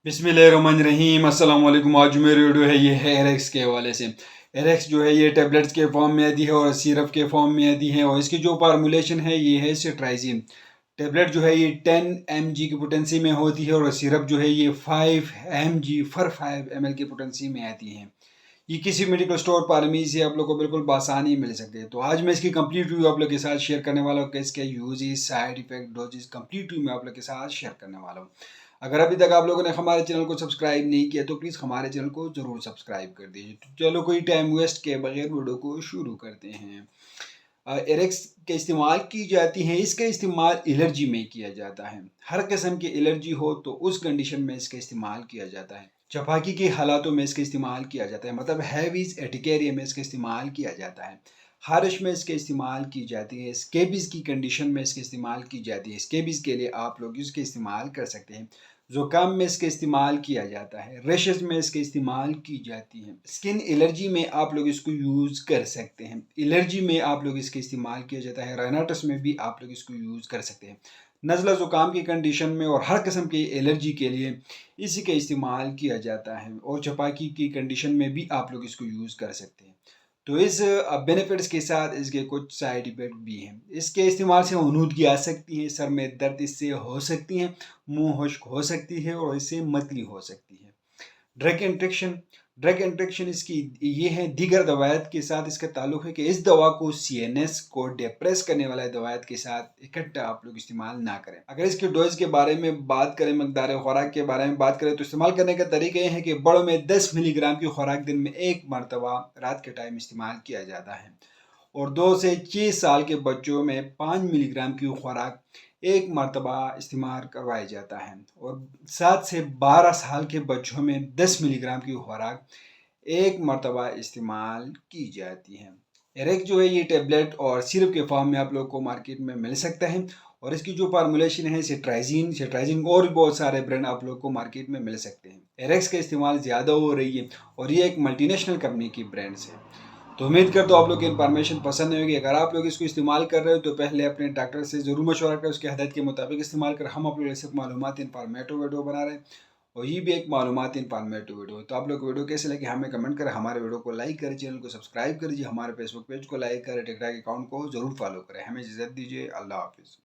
बिस्मिल्लाहिर्रहमानिर्रहीम। अस्सलाम वालेकुम। आज मेरी वीडियो है ये है एरेक्स के हवाले से। एरेक्स जो है ये टेबलेट्स के फॉर्म में आती है और सिरप के फॉर्म में आती है और इसकी जो फार्मूलेशन है ये है सिट्राइजिन। टेबलेट जो है ये 10 mg की पोटेंसी में होती है और सिरप जो है ये 5 mg/5 ml की पोटेंसी में आती है। ये किसी मेडिकल स्टोर फार्मेसी से आप लोग को बिल्कुल बआसानी मिल सकते हैं। तो आज मैं इसकी कंप्लीट रिव्यू आप लोग के साथ शेयर करने वाला हूँ कि इसके uses, side effect, doses complete review मैं आप लोग के साथ शेयर करने वाला हूँ। अगर अभी तक आप लोगों ने हमारे चैनल को सब्सक्राइब नहीं किया तो प्लीज़ हमारे चैनल को ज़रूर सब्सक्राइब कर दीजिए। तो चलो कोई टाइम वेस्ट के बगैर वीडियो को शुरू करते हैं। एरेक्स के इस्तेमाल की जाती है, इसका इस्तेमाल एलर्जी में किया जाता है। हर किस्म की एलर्जी हो तो उस कंडीशन में इसका इस्तेमाल किया जाता है। चपाकी के हालातों में इसका इस्तेमाल किया जाता है, मतलब हैवीज एटिकेरिया में इसका इस्तेमाल किया जाता है। खारिश में इसके इस्तेमाल की जाती है। स्केबीज़ की कंडीशन में इसके इस्तेमाल की जाती है। स्केबीज़ के लिए आप लोग इसके इस्तेमाल कर सकते हैं। ज़ुकाम में इसका इस्तेमाल किया जाता है। रेशेस में इसके इस्तेमाल की जाती है। स्किन एलर्जी में आप लोग इसको यूज़ कर सकते हैं। एलर्जी में आप लोग इसका इस्तेमाल किया जाता है। राइनाइटिस में भी आप लोग इसको यूज़ कर सकते हैं। नज़ला ज़ुकाम की कंडीशन में और हर किस्म की एलर्जी के लिए इसी का इस्तेमाल किया जाता है और चपाकी की कंडीशन में भी आप लोग इसको यूज़ कर सकते हैं। तो इस बेनिफिट्स के साथ इसके कुछ साइड इफ़ेक्ट भी हैं। इसके इस्तेमाल से अनूदगी आ सकती है, सर में दर्द इससे हो सकती है, मुँह खुश्क हो सकती है और इससे मतली हो सकती है। ड्रग इंट्रैक्शन इसकी ये है, दीगर दवायत के साथ इसका ताल्लुक है कि इस दवा को सीएनएस को डिप्रेस करने वाले दवायत के साथ इकट्ठा आप लोग इस्तेमाल ना करें। अगर इसके डोज के बारे में बात करें, मकदार खुराक के बारे में बात करें, तो इस्तेमाल करने का तरीका ये है कि बड़ों में 10 मिलीग्राम की खुराक दिन में एक मरतबा रात के टाइम इस्तेमाल किया जाता है और 2 से 6 साल के बच्चों में 5 मिलीग्राम की खुराक एक मरतबा इस्तेमाल करवाया जाता है और 7 से 12 साल के बच्चों में 10 मिलीग्राम की खुराक एक मरतबा इस्तेमाल की जाती है। एरेक जो है ये टेबलेट और सिरप के फॉर्म में आप लोग को मार्केट में मिल सकता है और इसकी जो फार्मूलेशन है सिट्राइजिन और भी बहुत सारे ब्रांड आप लोग को मार्केट में मिल सकते हैं। एरेक्स का इस्तेमाल ज़्यादा हो रही है और ये एक मल्टीनेशनल कंपनी की ब्रांड्स है। तो उम्मीद करता हूँ आप लोग की इन्फॉर्मेशन पसंद होगी। अगर आप लोग इसको इस्तेमाल कर रहे हो तो पहले अपने डॉक्टर से ज़रूर मशवरा करें, उसकी हदायत के मुताबिक इस्तेमाल कर। हम आप लोग ऐसे मालूमात इन्फॉर्मेटिव वीडियो बना रहे हैं और ये भी एक मालूमात इन्फॉर्मेटिव वीडियो है। तो आप लोग वीडियो कैसे लगे हमें कमेंट करें, हमारे वीडियो को लाइक करें, चैनल को सब्सक्राइब करिए, हमारे फेसबुक पेज को लाइक करें, टिकटॉक अकाउंट को ज़रूर फॉलो करें। हमें इजाज़त दीजिए। अल्लाह हाफिज़।